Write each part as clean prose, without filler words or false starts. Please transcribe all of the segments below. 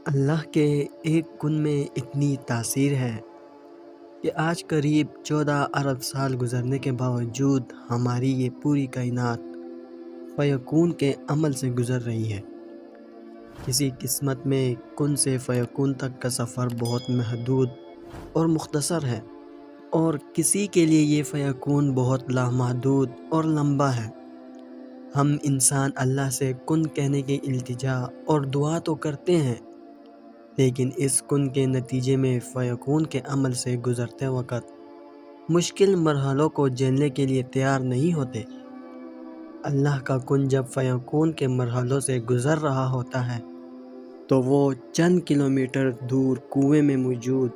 اللہ کے ایک کن میں اتنی تاثیر ہے کہ آج قریب 14 ارب سال گزرنے کے باوجود ہماری یہ پوری کائنات فیکون کے عمل سے گزر رہی ہے۔ کسی قسمت میں کن سے فیکون تک کا سفر بہت محدود اور مختصر ہے، اور کسی کے لیے یہ فیکون بہت لامحدود اور لمبا ہے۔ ہم انسان اللہ سے کن کہنے کی التجا اور دعا تو کرتے ہیں، لیکن اس کن کے نتیجے میں فیکون کے عمل سے گزرتے وقت مشکل مرحلوں کو جھیلنے کے لیے تیار نہیں ہوتے۔ اللہ کا کن جب فیکون کے مرحلوں سے گزر رہا ہوتا ہے تو وہ چند کلومیٹر دور کنویں میں موجود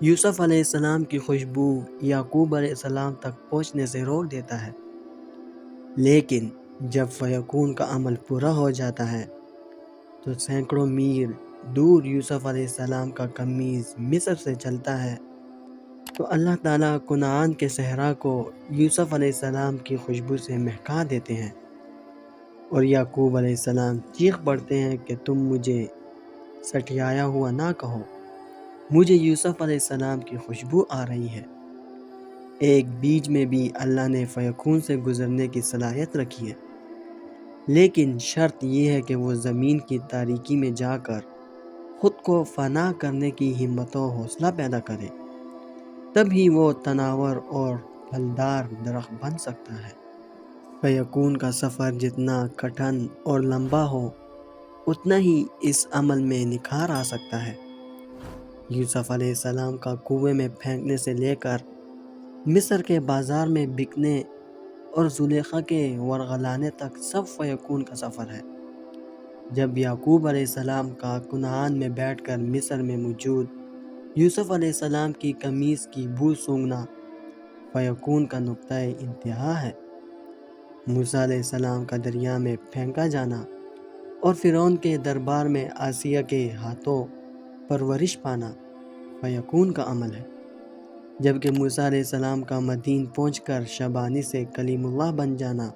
یوسف علیہ السلام کی خوشبو یعقوب علیہ السلام تک پہنچنے سے روک دیتا ہے۔ لیکن جب فیکون کا عمل پورا ہو جاتا ہے تو سینکڑوں میل دور یوسف علیہ السلام کا قمیص مصر سے چلتا ہے تو اللہ تعالیٰ کنعان کے صحرا کو یوسف علیہ السلام کی خوشبو سے مہکا دیتے ہیں، اور یعقوب علیہ السلام چیخ پڑتے ہیں کہ تم مجھے سٹیایا ہوا نہ کہو، مجھے یوسف علیہ السلام کی خوشبو آ رہی ہے۔ ایک بیج میں بھی اللہ نے فیکون سے گزرنے کی صلاحیت رکھی ہے، لیکن شرط یہ ہے کہ وہ زمین کی تاریکی میں جا کر خود کو فنا کرنے کی ہمت و حوصلہ پیدا کرے، تب ہی وہ تناور اور پھلدار درخت بن سکتا ہے۔ فیکون کا سفر جتنا کٹھن اور لمبا ہو اتنا ہی اس عمل میں نکھار آ سکتا ہے۔ یوسف علیہ السلام کا کنویں میں پھینکنے سے لے کر مصر کے بازار میں بکنے اور زلیخا کے ورغلانے تک سب فیکون کا سفر ہے۔ جب یعقوب علیہ السلام کا کنعان میں بیٹھ کر مصر میں موجود یوسف علیہ السلام کی قمیص کی بو سونگھنا فیکون کا نقطۂ انتہا ہے۔ موسیٰ علیہ السلام کا دریا میں پھینکا جانا اور فرعون کے دربار میں آسیہ کے ہاتھوں پرورش پانا فیکون کا عمل ہے۔ جبکہ موسیٰ علیہ السلام کا مدین پہنچ کر شبانی سے کلیم اللہ بن جانا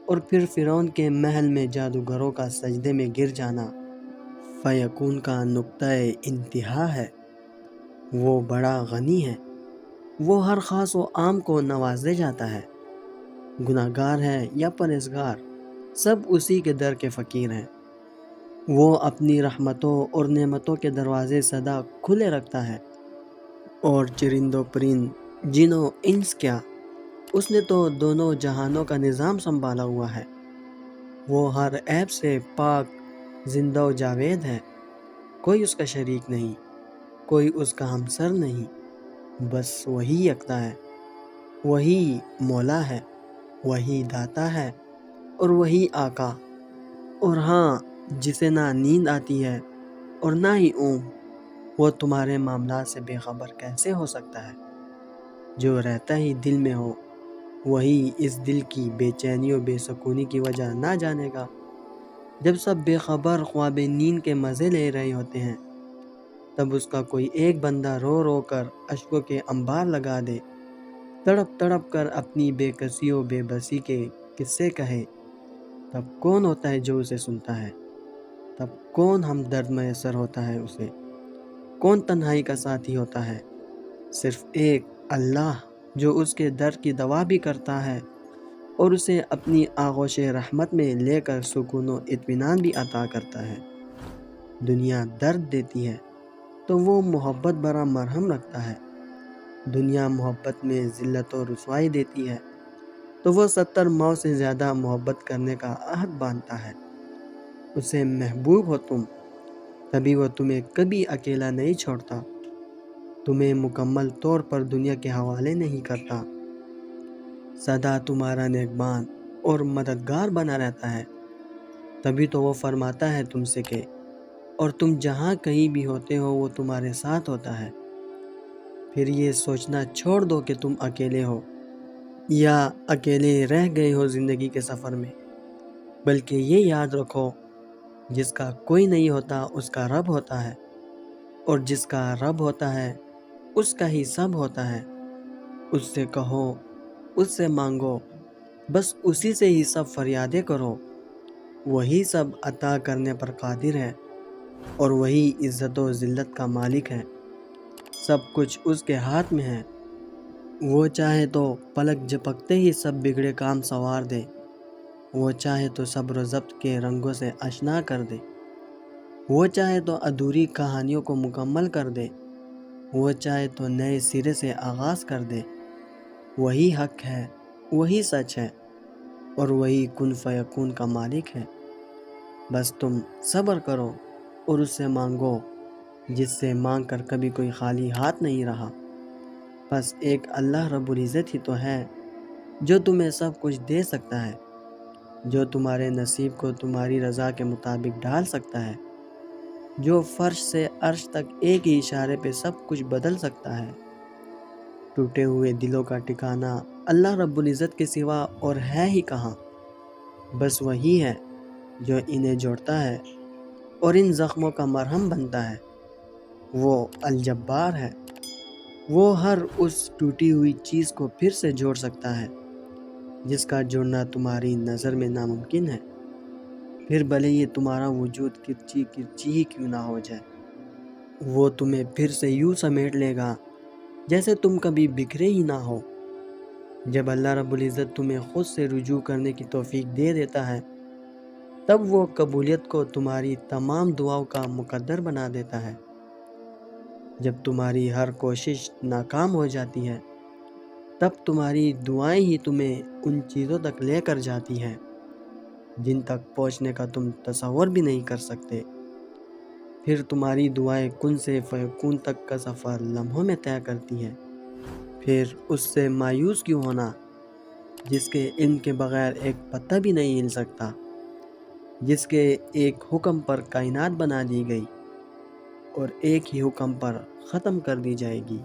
اور پھر فرعون کے محل میں جادوگروں کا سجدے میں گر جانا فیکون کا نقطۂ انتہا ہے۔ وہ بڑا غنی ہے، وہ ہر خاص و عام کو نوازے جاتا ہے، گناہ گار ہے یا پرہیزگار، سب اسی کے در کے فقیر ہیں۔ وہ اپنی رحمتوں اور نعمتوں کے دروازے سدا کھلے رکھتا ہے، اور چرند و پرند، جن و انس کیا، اس نے تو دونوں جہانوں کا نظام سنبھالا ہوا ہے۔ وہ ہر عیب سے پاک زندہ و جاوید ہے، کوئی اس کا شریک نہیں، کوئی اس کا ہمسر نہیں، بس وہی یکتا ہے، وہی مولا ہے، وہی داتا ہے اور وہی آقا۔ اور ہاں، جسے نہ نیند آتی ہے اور نہ ہی اونگ، وہ تمہارے معاملات سے بے خبر کیسے ہو سکتا ہے؟ جو رہتا ہی دل میں ہو وہی اس دل کی بے چینی و بے سکونی کی وجہ نہ جانے گا۔ جب سب بے خبر خواب نیند کے مزے لے رہے ہوتے ہیں، تب اس کا کوئی ایک بندہ رو رو کر اشکوں کے انبار لگا دے، تڑپ تڑپ کر اپنی بے کسی و بے بسی کے قصے کہے، تب کون ہوتا ہے جو اسے سنتا ہے؟ تب کون ہمدرد میسر ہوتا ہے اسے؟ کون تنہائی کا ساتھی ہوتا ہے؟ صرف ایک اللہ، جو اس کے درد کی دوا بھی کرتا ہے اور اسے اپنی آغوش رحمت میں لے کر سکون و اطمینان بھی عطا کرتا ہے۔ دنیا درد دیتی ہے تو وہ محبت بھرا مرہم رکھتا ہے۔ دنیا محبت میں ذلت و رسوائی دیتی ہے تو وہ 70 موت سے زیادہ محبت کرنے کا عہد باندھتا ہے۔ اسے محبوب ہو تم، تبھی وہ تمہیں کبھی اکیلا نہیں چھوڑتا، تمہیں مکمل طور پر دنیا کے حوالے نہیں کرتا، سدا تمہارا نگہبان اور مددگار بنا رہتا ہے۔ تبھی تو وہ فرماتا ہے تم سے کہ اور تم جہاں کہیں بھی ہوتے ہو وہ تمہارے ساتھ ہوتا ہے۔ پھر یہ سوچنا چھوڑ دو کہ تم اکیلے ہو یا اکیلے رہ گئے ہو زندگی کے سفر میں، بلکہ یہ یاد رکھو، جس کا کوئی نہیں ہوتا اس کا رب ہوتا ہے، اور جس کا رب ہوتا ہے اس کا ہی سب ہوتا ہے۔ اس سے کہو، اس سے مانگو، بس اسی سے ہی سب فریادیں کرو، وہی سب عطا کرنے پر قادر ہے۔ اور وہی عزت و ذلت کا مالک ہے۔ سب کچھ اس کے ہاتھ میں ہے۔ وہ چاہے تو پلک جھپکتے ہی سب بگڑے کام سنوار دے، وہ چاہے تو صبر و ضبط کے رنگوں سے آشنا کر دے، وہ چاہے تو ادھوری کہانیوں کو مکمل کر دے، وہ چاہے تو نئے سرے سے آغاز کر دے۔ وہی حق ہے، وہی سچ ہے، اور وہی کن فیکون کا مالک ہے۔ بس تم صبر کرو اور اس سے مانگو، جس سے مانگ کر کبھی کوئی خالی ہاتھ نہیں رہا۔ بس ایک اللہ رب العزت ہی تو ہے جو تمہیں سب کچھ دے سکتا ہے، جو تمہارے نصیب کو تمہاری رضا کے مطابق ڈال سکتا ہے، جو فرش سے عرش تک ایک ہی اشارے پہ سب کچھ بدل سکتا ہے۔ ٹوٹے ہوئے دلوں کا ٹھکانہ اللہ رب العزت کے سوا اور ہے ہی کہاں؟ بس وہی ہے جو انہیں جوڑتا ہے اور ان زخموں کا مرہم بنتا ہے۔ وہ الجبار ہے۔ وہ ہر اس ٹوٹی ہوئی چیز کو پھر سے جوڑ سکتا ہے جس کا جڑنا تمہاری نظر میں ناممکن ہے، پھر بھلے یہ تمہارا وجود کرچی کرچی ہی کیوں نہ ہو جائے۔ وہ تمہیں پھر سے یوں سمیٹ لے گا جیسے تم کبھی بکھرے ہی نہ ہو۔ جب اللہ رب العزت تمہیں خود سے رجوع کرنے کی توفیق دے دیتا ہے، تب وہ قبولیت کو تمہاری تمام دعاؤں کا مقدر بنا دیتا ہے۔ جب تمہاری ہر کوشش ناکام ہو جاتی ہے، تب تمہاری دعائیں ہی تمہیں ان چیزوں تک لے کر جاتی ہیں جن تک پہنچنے کا تم تصور بھی نہیں کر سکتے۔ پھر تمہاری دعائیں کن سے فیکون تک کا سفر لمحوں میں طے کرتی ہیں۔ پھر اس سے مایوس کیوں ہونا جس کے علم کے بغیر ایک پتہ بھی نہیں ہل سکتا، جس کے ایک حکم پر کائنات بنا دی گئی اور ایک ہی حکم پر ختم کر دی جائے گی۔